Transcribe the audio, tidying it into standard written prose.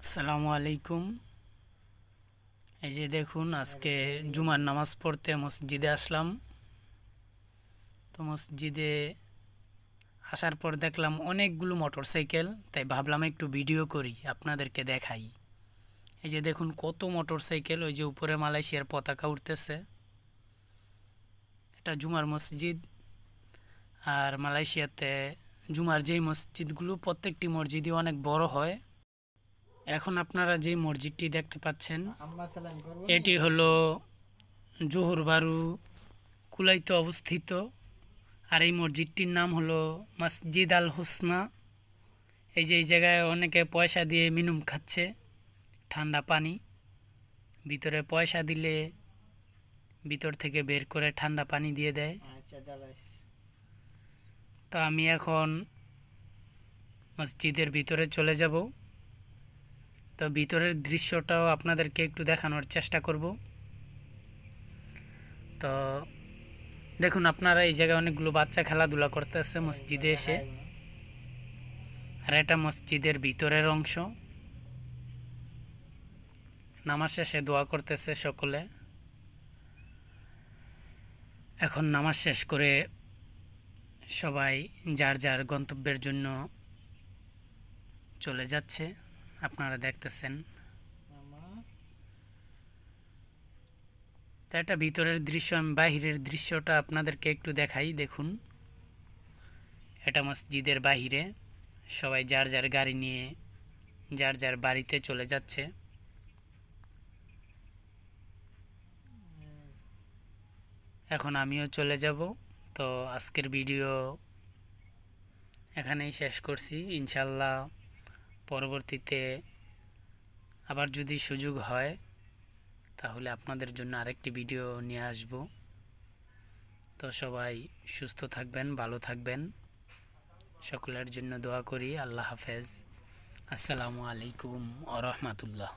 আসসালামু আলাইকুম। এই যে দেখুন, আজকে জুমার নামাজ পড়তে মসজিদে আসলাম। তো মসজিদে আসার পর দেখলাম অনেকগুলো মোটরসাইকেল, তাই ভাবলাম একটু ভিডিও করি, আপনাদেরকে দেখাই। এই যে দেখুন কত মোটরসাইকেল, ওই যে উপরে মালয়েশিয়ার পতাকা উঠতেছে। এটা জুমার মসজিদ। আর মালয়েশিয়াতে জুমার যেই মসজিদগুলো, প্রত্যেকটি মসজিদই অনেক বড় হয়। এখন আপনারা যে মসজিদটি দেখতে পাচ্ছেন, এটি হলো জোহর বারু কুলাইতে অবস্থিত। আর এই মসজিদটির নাম হলো মসজিদ আল হুসনা। এই যে এই জায়গায় অনেকে পয়সা দিয়ে মিনুম খাচ্ছে, ঠান্ডা পানি। ভিতরে পয়সা দিলে ভিতর থেকে বের করে ঠান্ডা পানি দিয়ে দেয়। তো আমি এখন মসজিদের ভিতরে চলে যাব। তো ভিতরের দৃশ্যটাও আপনাদেরকে একটু দেখানোর চেষ্টা করব। তো দেখুন আপনারা, এই জায়গায় অনেকগুলো বাচ্চা খেলাধুলা করতেছে মসজিদে এসে। আর এটা মসজিদের ভিতরের অংশ। নামাজ শেষে দোয়া করতেছে সকলে। এখন নামাজ শেষ করে সবাই যার যার গন্তব্যের জন্য চলে যাচ্ছে, আপনারা দেখতেছেন। তো এটা ভিতরের দৃশ্য, আমি বাহিরের দৃশ্যটা আপনাদেরকে একটু দেখাই। দেখুন, এটা মসজিদের বাহিরে সবাই যার যার গাড়ি নিয়ে যার যার বাড়িতে চলে যাচ্ছে। এখন আমিও চলে যাব। তো আজকের ভিডিও এখানেই শেষ করছি। ইনশাল্লাহ পরবর্তীতে আবার যদি সুযোগ হয় তাহলে আপনাদের জন্য আরেকটি ভিডিও নিয়ে আসব। তো সবাই সুস্থ থাকবেন, ভালো থাকবেন। সকলের জন্য দোয়া করি। আল্লাহ হাফেজ। আসসালামু আলাইকুম ওয়া রাহমাতুল্লাহ।